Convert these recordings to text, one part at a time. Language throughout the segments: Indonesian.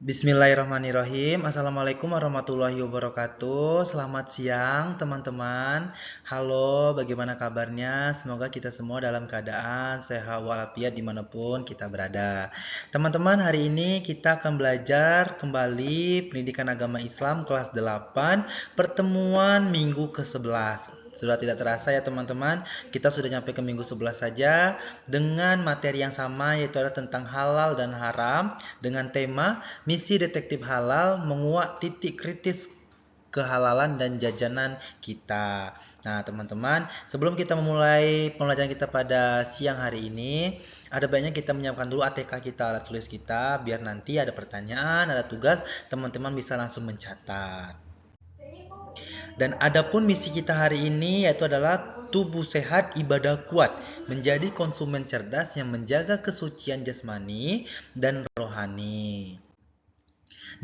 Bismillahirrahmanirrahim. Assalamualaikum warahmatullahi wabarakatuh. Selamat siang teman-teman. Halo, bagaimana kabarnya? Semoga kita semua dalam keadaan sehat walafiat dimanapun kita berada. Teman-teman, hari ini kita akan belajar kembali pendidikan agama Islam kelas 8, pertemuan minggu ke-11. Sudah tidak terasa ya teman-teman, kita sudah nyampe ke minggu 11 saja dengan materi yang sama, yaitu adalah tentang halal dan haram dengan tema Misi Detektif Halal menguak titik kritis kehalalan dan jajanan kita. Nah, teman-teman, sebelum kita memulai pembelajaran kita pada siang hari ini, ada baiknya kita menyiapkan dulu ATK kita, alat tulis kita, biar nanti ada pertanyaan, ada tugas, teman-teman bisa langsung mencatat. Dan adapun misi kita hari ini yaitu adalah tubuh sehat, ibadah kuat, menjadi konsumen cerdas yang menjaga kesucian jasmani dan rohani.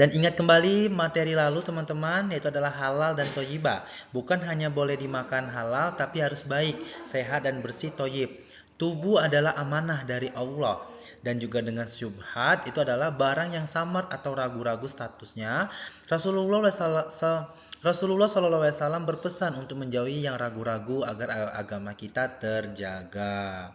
Dan ingat kembali materi lalu teman-teman, yaitu adalah halal dan toyibah. Bukan hanya boleh dimakan halal, tapi harus baik, sehat dan bersih toyib. Tubuh adalah amanah dari Allah. Dan juga dengan syubhat, itu adalah barang yang samar atau ragu-ragu statusnya. Rasulullah SAW berpesan untuk menjauhi yang ragu-ragu agar agama kita terjaga.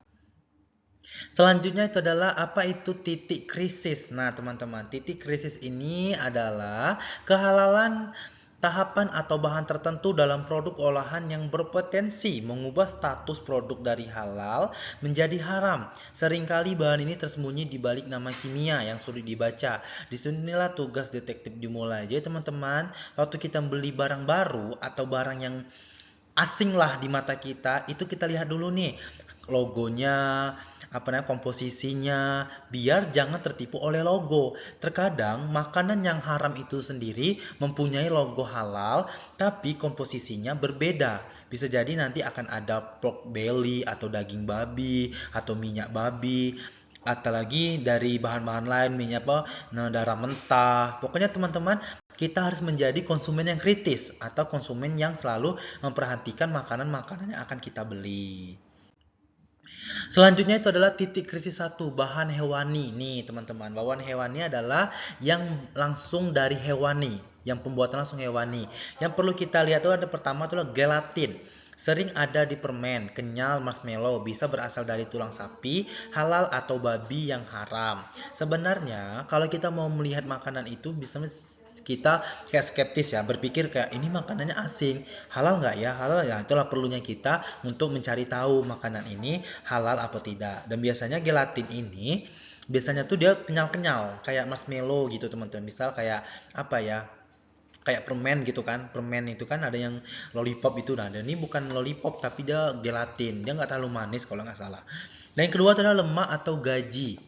Selanjutnya itu adalah apa itu titik krisis. Nah, teman-teman, titik krisis ini adalah kehalalan tahapan atau bahan tertentu dalam produk olahan yang berpotensi mengubah status produk dari halal menjadi haram. Seringkali bahan ini tersembunyi di balik nama kimia yang sulit dibaca. Disinilah tugas detektif dimulai. Jadi teman-teman, waktu kita beli barang baru atau barang yang asing lah di mata kita, itu kita lihat dulu nih logonya, komposisinya, biar jangan tertipu oleh logo. Terkadang makanan yang haram itu sendiri mempunyai logo halal, tapi komposisinya berbeda. Bisa jadi nanti akan ada pork belly atau daging babi atau minyak babi, atau lagi dari bahan-bahan lain, minyak darah mentah. Pokoknya teman-teman, kita harus menjadi konsumen yang kritis atau konsumen yang selalu memperhatikan makanan-makanan yang akan kita beli. Selanjutnya itu adalah titik krisis 1, bahan hewani. Nih teman-teman, bahan hewani adalah yang langsung dari hewani, yang pembuatan langsung hewani. Yang perlu kita lihat itu ada pertama adalah gelatin. Sering ada di permen, kenyal, marshmallow, bisa berasal dari tulang sapi, halal atau babi yang haram. Sebenarnya kalau kita mau melihat makanan itu bisa kita kayak skeptis ya, berpikir kayak ini makanannya asing, halal nggak ya, halal ya. Itulah perlunya kita untuk mencari tahu makanan ini halal apa tidak. Dan biasanya gelatin ini biasanya tuh dia kenyal-kenyal kayak marshmallow gitu teman-teman. Misal kayak apa ya, kayak permen gitu kan, permen itu kan ada yang lollipop itu. Nah, dan ini bukan lollipop tapi dia gelatin, dia nggak terlalu manis kalau nggak salah. Dan yang kedua adalah lemak atau gaji,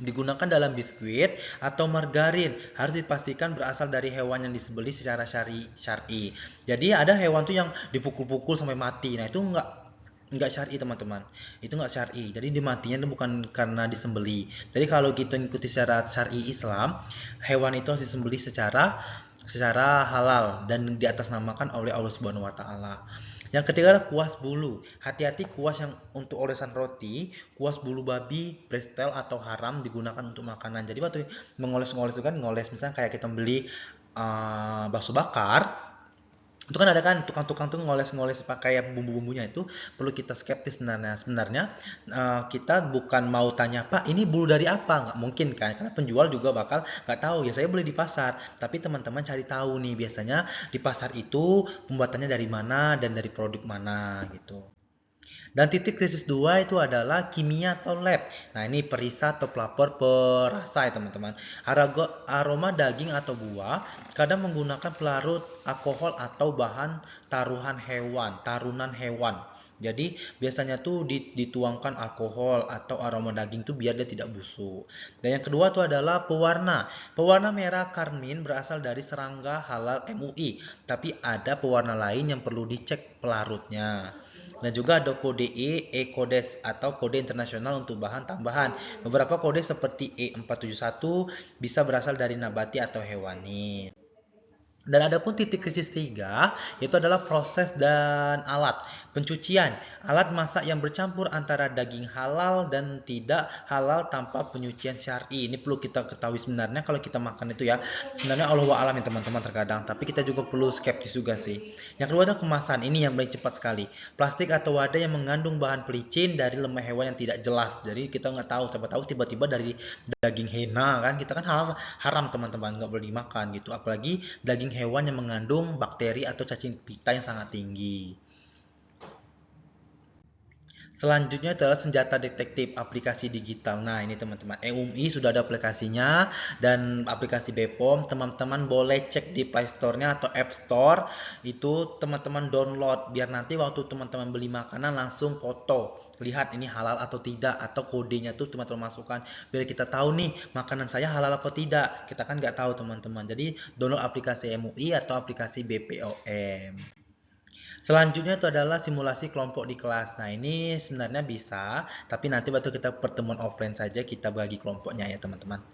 digunakan dalam biskuit atau margarin, harus dipastikan berasal dari hewan yang disembelih secara syar'i. Jadi ada hewan tuh yang dipukul-pukul sampai mati. Nah, itu nggak syar'i teman-teman, itu nggak syar'i. Jadi dimatinya itu bukan karena disembeli. Jadi kalau kita ikuti syarat syar'i Islam, hewan itu harus disembeli secara halal dan diatasnamakan oleh Allah Subhanahu wa taala. Yang ketiga adalah kuas bulu. Hati-hati kuas yang untuk olesan roti, kuas bulu babi, prestel atau haram digunakan untuk makanan. Jadi waktu mengoles-ngoles itu kan ngoles, misalnya kayak kita beli bakso bakar, itu kan ada kan tukang-tukang tuh ngoles-ngoles pakai bumbu-bumbunya. Itu perlu kita skeptis sebenarnya. Kita bukan mau tanya, Pak ini bulu dari apa, nggak mungkin kan, karena penjual juga bakal nggak tahu ya, saya beli di pasar. Tapi teman-teman cari tahu nih, biasanya di pasar itu pembuatannya dari mana dan dari produk mana gitu. Dan titik krisis 2 itu adalah kimia atau lab. Nah, ini perisa atau pelapor perasa ya teman-teman. Aroma daging atau buah kadang menggunakan pelarut alkohol atau bahan tarunan hewan. Jadi biasanya tuh dituangkan alkohol atau aroma daging tuh biar dia tidak busuk. Dan yang kedua tuh adalah pewarna. Pewarna merah karmin berasal dari serangga halal MUI, tapi ada pewarna lain yang perlu dicek pelarutnya. Dan juga ada kode E-Kodes atau kode internasional untuk bahan tambahan. Beberapa kode seperti E471 bisa berasal dari nabati atau hewani. Dan ada pun titik krisis 3, yaitu adalah proses dan alat. Pencucian, alat masak yang bercampur antara daging halal dan tidak halal tanpa penyucian syar'i. Ini perlu kita ketahui sebenarnya kalau kita makan itu ya. Sebenarnya Allahu a'lam ya teman-teman terkadang, tapi kita juga perlu skeptis juga sih. Yang kedua adalah kemasan, ini yang paling cepat sekali. Plastik atau wadah yang mengandung bahan pelicin dari lemak hewan yang tidak jelas. Jadi kita nggak tahu, siapa tahu tiba-tiba dari daging hena kan, kita kan haram teman-teman, nggak boleh dimakan gitu. Apalagi daging hewan yang mengandung bakteri atau cacing pita yang sangat tinggi. Selanjutnya adalah senjata detektif aplikasi digital. Nah, ini teman-teman, EUMI sudah ada aplikasinya dan aplikasi BPOM. Teman-teman boleh cek di Play Store-nya atau App Store. Itu teman-teman download biar nanti waktu teman-teman beli makanan langsung foto. Lihat ini halal atau tidak, atau kodenya tuh teman-teman masukkan biar kita tahu nih makanan saya halal atau tidak. Kita kan nggak tahu teman-teman. Jadi download aplikasi MUI atau aplikasi BPOM. Selanjutnya itu adalah simulasi kelompok di kelas. Nah, ini sebenarnya bisa, tapi nanti waktu kita pertemuan offline saja kita bagi kelompoknya ya, teman-teman.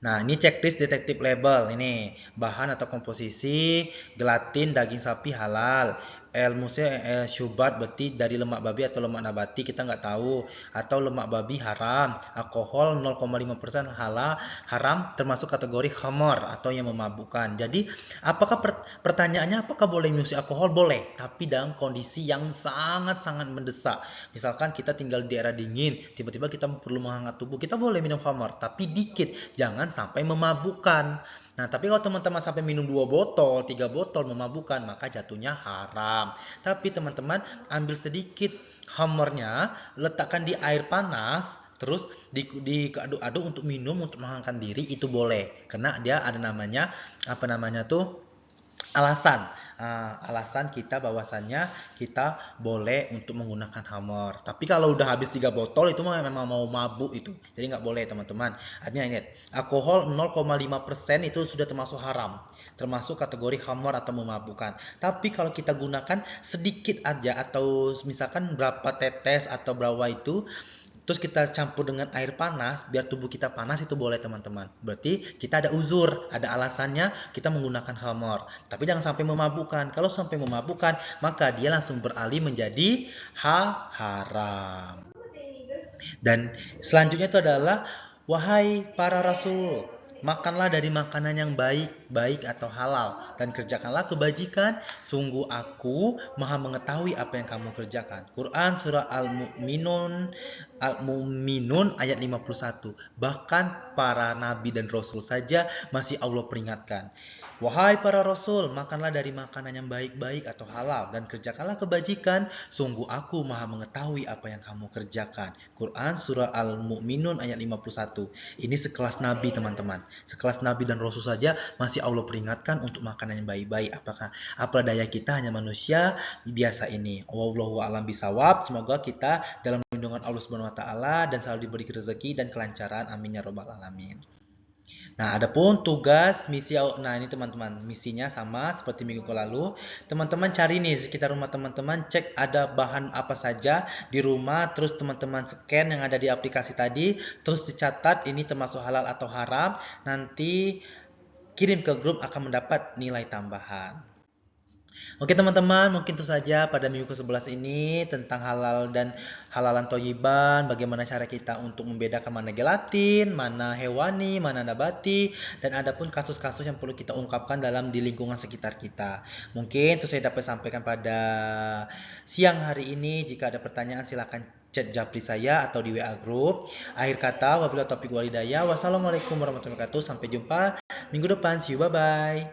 Nah, ini checklist detektif label. Ini bahan atau komposisi gelatin daging sapi halal. Elmusnya syubat berarti dari lemak babi atau lemak nabati kita nggak tahu, atau lemak babi haram. Alkohol 0,5% halal haram termasuk kategori khamar atau yang memabukkan. Jadi apakah pertanyaannya apakah boleh minum alkohol? Boleh, tapi dalam kondisi yang sangat-sangat mendesak. Misalkan kita tinggal di daerah dingin, tiba-tiba kita perlu menghangat tubuh, kita boleh minum khamar, tapi dikit, jangan sampai memabukkan. Nah, tapi kalau teman-teman sampai minum 2 botol, 3 botol memabukkan, maka jatuhnya haram. Tapi teman-teman ambil sedikit khamarnya, letakkan di air panas, terus diaduk-aduk untuk minum, untuk menghangatkan diri, itu boleh. Karena dia ada namanya, apa namanya tuh, alasan. Alasan kita bahwasannya kita boleh untuk menggunakan hammer. Tapi kalau udah habis 3 botol itu memang mau mabuk itu. Jadi nggak boleh teman-teman. Artinya ingat, alkohol 0,5% itu sudah termasuk haram. Termasuk kategori hammer atau memabukkan. Tapi kalau kita gunakan sedikit aja atau misalkan berapa tetes atau berapa itu, terus kita campur dengan air panas biar tubuh kita panas, itu boleh teman-teman. Berarti kita ada uzur, ada alasannya kita menggunakan khamar. Tapi jangan sampai memabukkan. Kalau sampai memabukkan, maka dia langsung beralih menjadi haram. Dan selanjutnya itu adalah wahai para rasul, makanlah dari makanan yang baik, baik atau halal, dan kerjakanlah kebajikan, sungguh aku maha mengetahui apa yang kamu kerjakan. Quran surah Al-Mu'minun ayat 51. Bahkan para nabi dan rasul saja masih Allah peringatkan. Wahai para rasul, makanlah dari makanan yang baik-baik atau halal dan kerjakanlah kebajikan, sungguh aku maha mengetahui apa yang kamu kerjakan. Quran surah Al-Mu'minun ayat 51. Ini sekelas nabi teman-teman. Sekelas nabi dan rasul saja masih Allah peringatkan untuk makanan yang baik-baik. Apa daya kita hanya manusia biasa ini. Wallahu a'lam bisawab. Semoga kita dalam lindungan Allah Subhanahu wa taala dan selalu diberi rezeki dan kelancaran. Amin ya rabbal alamin. Nah, adapun tugas misi, nah ini teman-teman, misinya sama seperti minggu lalu. Teman-teman cari nih sekitar rumah teman-teman, cek ada bahan apa saja di rumah, terus teman-teman scan yang ada di aplikasi tadi, terus dicatat ini termasuk halal atau haram, nanti kirim ke grup akan mendapat nilai tambahan. Oke teman-teman, mungkin itu saja pada minggu ke-11 ini tentang halal dan halalan toyiban, bagaimana cara kita untuk membedakan mana gelatin, mana hewani, mana nabati, dan ada pun kasus-kasus yang perlu kita ungkapkan dalam di lingkungan sekitar kita. Mungkin itu saya dapat sampaikan pada siang hari ini. Jika ada pertanyaan silakan chat japri saya atau di WA Group. Akhir kata, wabillahi taufiq walhidayah. Wassalamualaikum warahmatullahi wabarakatuh. Sampai jumpa minggu depan. See you, bye-bye.